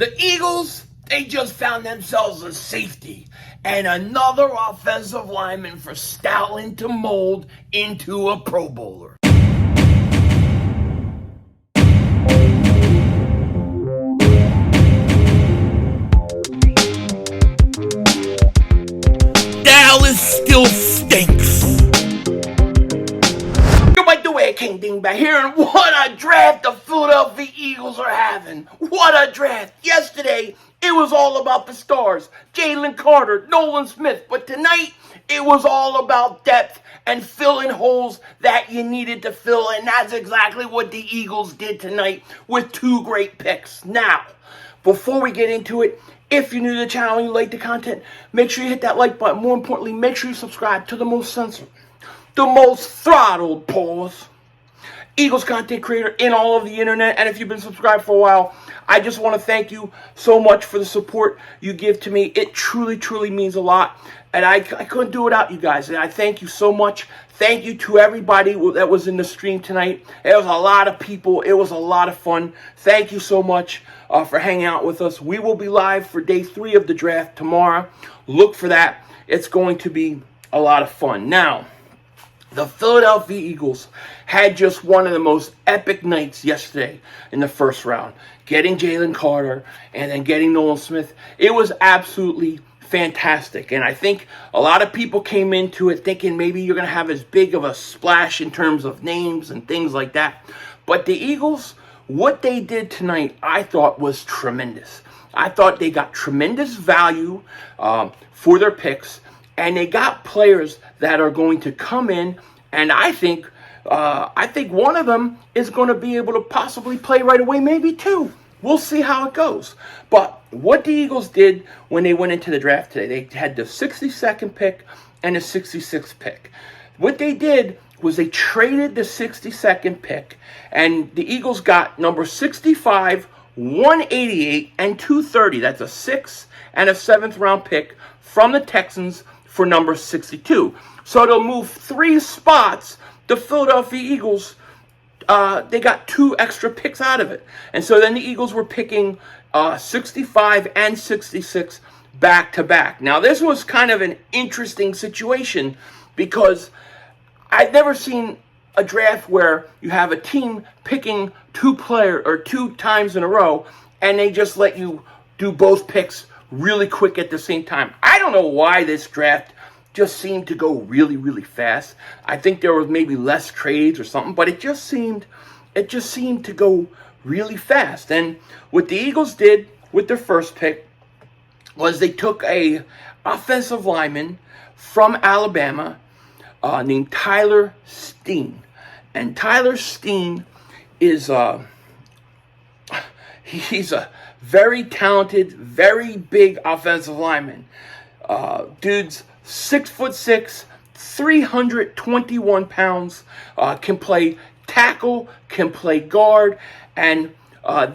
The Eagles, they just found themselves a safety and another offensive lineman for Stoutland to mold into a Pro Bowler. Dallas still stinks. You like the way King Dingbat here, and what a draft the Philadelphia Eagles are having. What a draft. Yesterday, it was all about the stars. Jalen Carter, Nolan Smith. But tonight, it was all about depth and filling holes that you needed to fill. And that's exactly what the Eagles did tonight with two great picks. Now, before we get into it, if you're new to the channel and you like the content, make sure you hit that like button. More importantly, make sure you subscribe to the most censored, the most throttled, pause, Eagles content creator in all of the internet. And if you've been subscribed for a while, I just want to thank you so much for the support you give to me. It truly, truly means a lot. And I couldn't do it without you guys. And I thank you so much. Thank you to everybody that was in the stream tonight. It was a lot of people. It was a lot of fun. Thank you so much for hanging out with us. We will be live for day 3 of the draft tomorrow. Look for that. It's going to be a lot of fun. Now, the Philadelphia Eagles had just one of the most epic nights yesterday in the first round. Getting Jalen Carter and then getting Nolan Smith. It was absolutely fantastic. And I think a lot of people came into it thinking maybe you're going to have as big of a splash in terms of names and things like that. But the Eagles, what they did tonight, I thought was tremendous. I thought they got tremendous value for their picks. And they got players that are going to come in, and I think one of them is going to be able to possibly play right away, maybe two. We'll see how it goes. But what the Eagles did when they went into the draft today, they had the 62nd pick and the 66th pick. What they did was they traded the 62nd pick, and the Eagles got number 65, 188, and 230. That's a 6th and a 7th round pick from the Texans for number 62. So they'll move 3 spots. The Philadelphia Eagles, they got 2 extra picks out of it. And so then the Eagles were picking 65 and 66 back to back. Now this was kind of an interesting situation because I've never seen a draft where you have a team picking 2 times in a row and they just let you do both picks really quick at the same time. I don't know why this draft just seemed to go really, really fast. I think there was maybe less trades or something, but it just seemed to go really fast. And what the Eagles did with their first pick was they took a offensive lineman from Alabama named Tyler Steen. And Tyler Steen is he's a very talented, very big offensive lineman. Dude's 6'6", 321 pounds, can play tackle, can play guard, and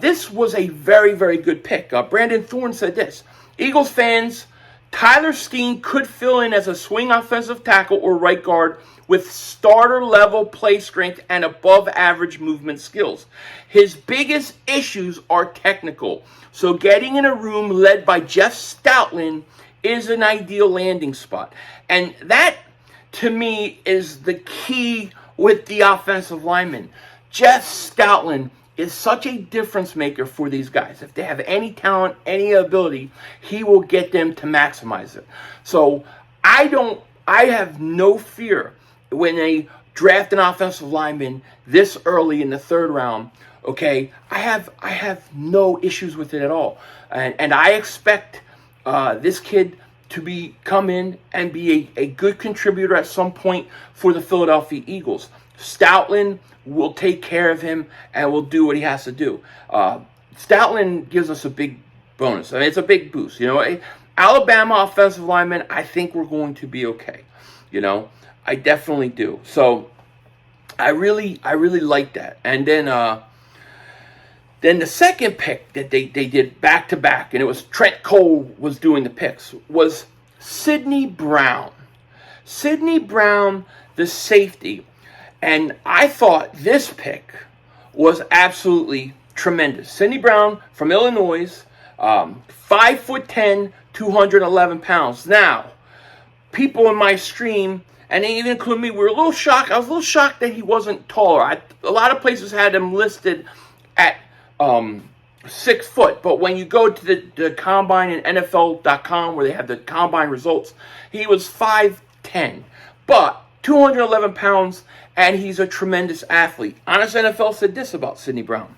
this was a very, very good pick. Brandon Thorne said this: Eagles fans, Tyler Steen could fill in as a swing offensive tackle or right guard with starter-level play strength and above-average movement skills. His biggest issues are technical, so getting in a room led by Jeff Stoutland is an ideal landing spot. And that, to me, is the key with the offensive lineman. Jeff Stoutland is such a difference maker for these guys. If they have any talent, any ability, he will get them to maximize it. So I have no fear when they draft an offensive lineman this early in the 3rd round. Okay, I have no issues with it at all, and I expect this kid to come in and be a good contributor at some point for the Philadelphia Eagles. Stoutland will take care of him and will do what he has to do. Stoutland gives us a big bonus. I mean, it's a big boost. You know, Alabama offensive lineman, I think we're going to be okay. You know, I definitely do. So I really like that. And then the second pick that they did back to back, and it was Trent Cole was doing the picks, was Sidney Brown. Sidney Brown, the safety. And I thought this pick was absolutely tremendous. Sidney Brown from Illinois, 5'10", 211 pounds. Now, people in my stream, and they even include me, were a little shocked. I was a little shocked that he wasn't taller. A lot of places had him listed at 6 foot, but when you go to the combine in NFL.com where they have the combine results, he was 5'10", but 211 pounds, and he's a tremendous athlete. Honest NFL said this about Sidney Brown.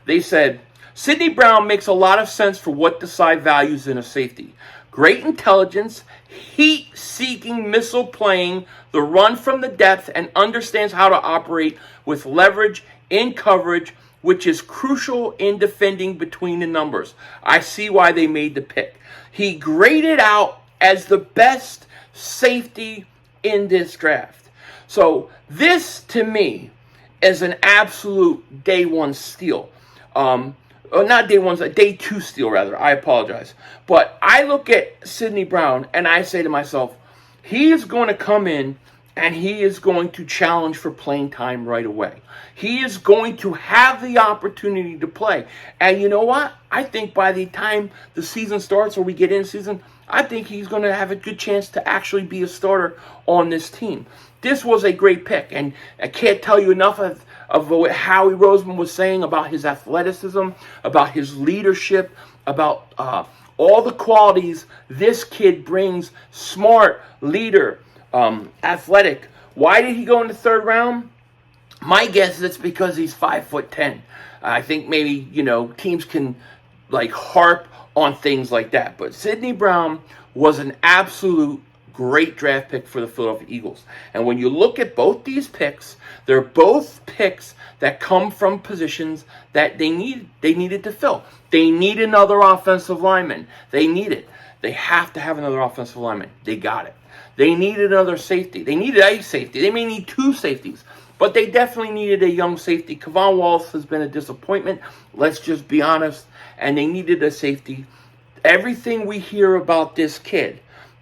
They said, Sidney Brown makes a lot of sense for what the side values in a safety. Great intelligence, heat-seeking missile playing, the run from the depth, and understands how to operate with leverage in coverage, which is crucial in defending between the numbers. I see why they made the pick. He graded out as the best safety in this draft. So this, to me, is an absolute day one steal. Not day one, day two steal, rather. I apologize. But I look at Sidney Brown, and I say to myself, he is going to come in, and he is going to challenge for playing time right away. He is going to have the opportunity to play. And you know what? I think by the time the season starts or we get in season, I think he's going to have a good chance to actually be a starter on this team. This was a great pick, and I can't tell you enough of what Howie Roseman was saying about his athleticism, about his leadership, about all the qualities this kid brings. Smart, leader, athletic. Why did he go in the third round? My guess is it's because he's 5'10". I think maybe, teams can harp on things like that. But Sidney Brown was an absolute great draft pick for the Philadelphia Eagles. And when you look at both these picks, they're both picks that come from positions that they needed to fill. They need another offensive lineman. They need it. They have to have another offensive lineman. They got it. They needed another safety. They needed a safety. They may need two safeties, but they definitely needed a young safety. Kevon Wallace has been a disappointment. Let's just be honest. And they needed a safety. Everything we hear about this kid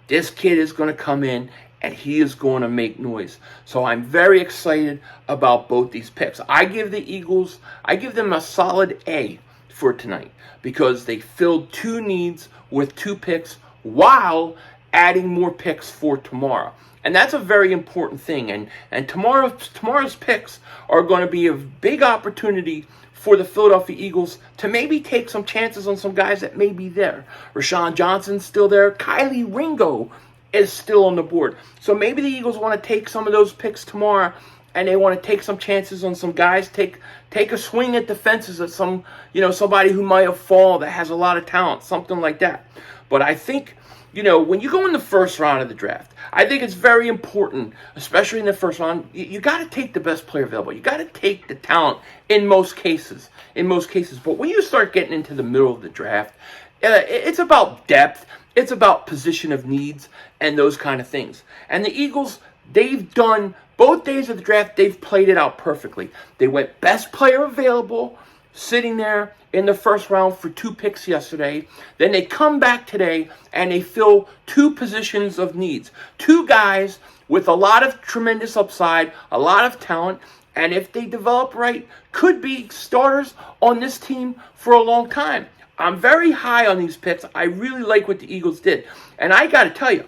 is going to come in and he is going to make noise. So I'm very excited about both these picks. I give them a solid A for tonight because they filled two needs with two picks while adding more picks for tomorrow. And that's a very important thing. And tomorrow's picks are going to be a big opportunity for the Philadelphia Eagles to maybe take some chances on some guys that may be there. Rashawn Johnson's still there. Kylie Ringo is still on the board. So maybe the Eagles want to take some of those picks tomorrow and they want to take some chances on some guys, take a swing at the fences at somebody who might have fallen that has a lot of talent, something like that. But I think, when you go in the first round of the draft, I think it's very important, especially in the first round, you got to take the best player available. You got to take the talent in most cases. But when you start getting into the middle of the draft, it's about depth. It's about position of needs and those kind of things. And the Eagles, they've done both days of the draft, they've played it out perfectly. They went best player available, sitting there in the first round for two picks yesterday. Then they come back today and they fill two positions of needs. Two guys with a lot of tremendous upside, a lot of talent, and if they develop right, could be starters on this team for a long time. I'm very high on these picks. I really like what the Eagles did. And I got to tell you,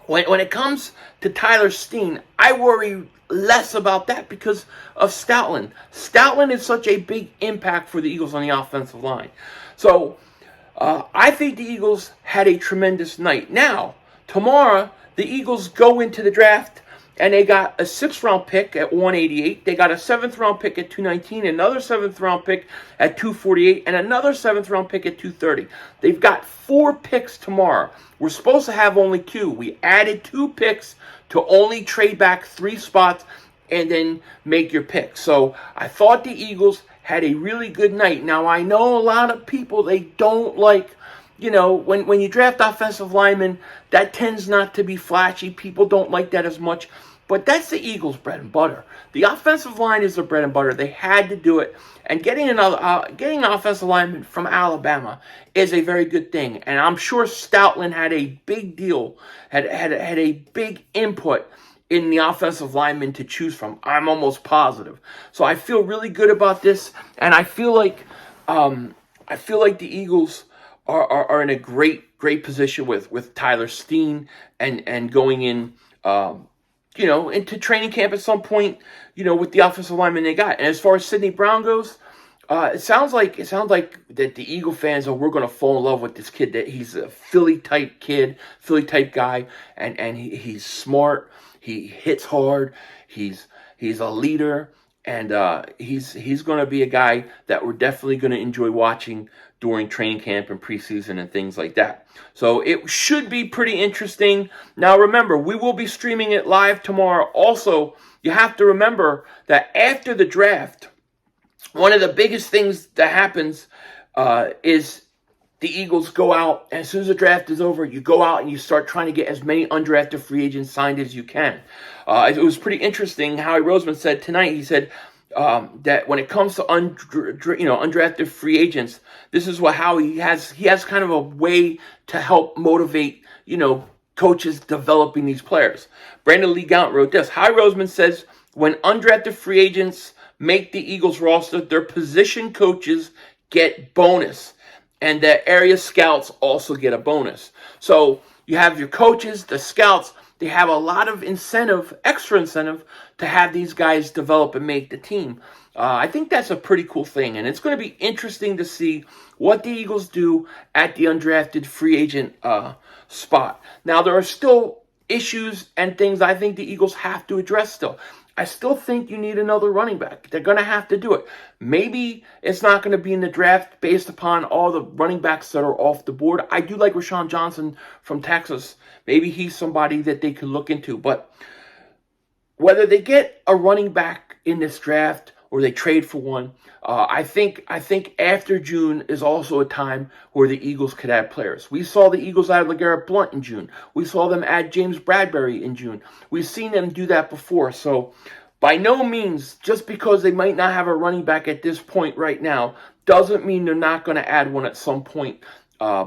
when it comes to Tyler Steen, I worry less about that because of Stoutland. Stoutland is such a big impact for the Eagles on the offensive line. So I think the Eagles had a tremendous night. Now, tomorrow, the Eagles go into the draft and they got a 6th round pick at 188. They got a 7th round pick at 219, another 7th round pick at 248, and another 7th round pick at 230. They've got 4 picks tomorrow. We're supposed to have only 2. We added 2 picks to only trade back 3 spots and then make your pick. So I thought the Eagles had a really good night. Now, I know a lot of people, they don't like, when you draft offensive linemen, that tends not to be flashy. People don't like that as much. But that's the Eagles' bread and butter. The offensive line is their bread and butter. They had to do it. And getting an offensive lineman from Alabama is a very good thing. And I'm sure Stoutland had a big deal, had a big input in the offensive lineman to choose from. I'm almost positive. So I feel really good about this. And I feel like the Eagles are in a great position with Tyler Steen and going in, into training camp at some point, with the offensive lineman they got. And as far as Sidney Brown goes, it sounds like that the Eagle fans we're going to fall in love with this kid. That he's a Philly type kid, Philly type guy, and he's smart. He hits hard. He's a leader, and he's going to be a guy that we're definitely going to enjoy watching during training camp and preseason and things like that. So it should be pretty interesting. Now remember, we will be streaming it live tomorrow. Also, you have to remember that after the draft, one of the biggest things that happens is the Eagles go out, and as soon as the draft is over, you go out and you start trying to get as many undrafted free agents signed as you can. It was pretty interesting. Howie Roseman said tonight, he said that when it comes to undrafted free agents, this is what Howie has. He has kind of a way to help motivate, coaches developing these players. Brandon Lee Gaunt wrote this. Howie Roseman says, when undrafted free agents make the Eagles roster, their position coaches get bonus. And the area scouts also get a bonus. So you have your coaches, the scouts, they have a lot of incentive, extra incentive, to have these guys develop and make the team. I think that's a pretty cool thing. And it's going to be interesting to see what the Eagles do at the undrafted free agent spot. Now, there are still issues and things I think the Eagles have to address still. I still think you need another running back. They're going to have to do it. Maybe it's not going to be in the draft based upon all the running backs that are off the board. I do like Rashawn Johnson from Texas. Maybe he's somebody that they could look into. But whether they get a running back in this draft or they trade for one, I think after June is also a time where the Eagles could add players. We saw the Eagles add LeGarrette Blount in June. We saw them add James Bradbury in June. We've seen them do that before. So by no means, just because they might not have a running back at this point right now, doesn't mean they're not going to add one at some point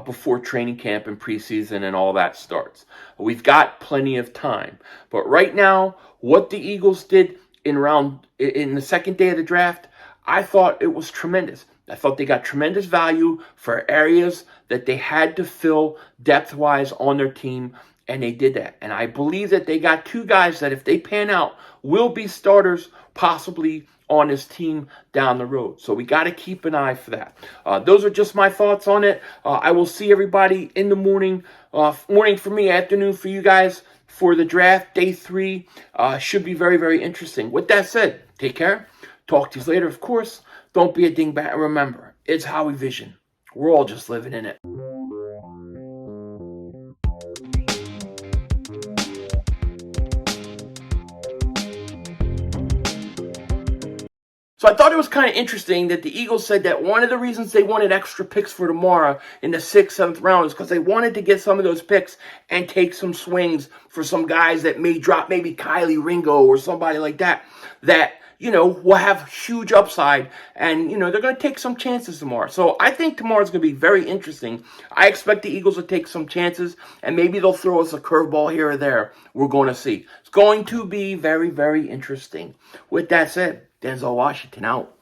before training camp and preseason and all that starts. We've got plenty of time. But right now, what the Eagles did in the second day of the draft, I thought it was tremendous. I thought they got tremendous value for areas that they had to fill depth-wise on their team, and they did that. And I believe that they got two guys that, if they pan out, will be starters possibly on this team down the road. So we got to keep an eye for that. Those are just my thoughts on it. I will see everybody in the morning. Morning for me, afternoon for you guys for the draft. Day 3 should be very, very interesting. With that said, take care. Talk to you later, of course. Don't be a dingbat. And remember, it's Howie Vision. We're all just living in it. So I thought it was kind of interesting that the Eagles said that one of the reasons they wanted extra picks for tomorrow in the 6th, 7th round is because they wanted to get some of those picks and take some swings for some guys that may drop, maybe Kylie Ringo or somebody like that will have huge upside, and, they're going to take some chances tomorrow. So I think tomorrow's going to be very interesting. I expect the Eagles to take some chances, and maybe they'll throw us a curveball here or there. We're going to see. It's going to be very, very interesting. With that said, Denzel Washington out.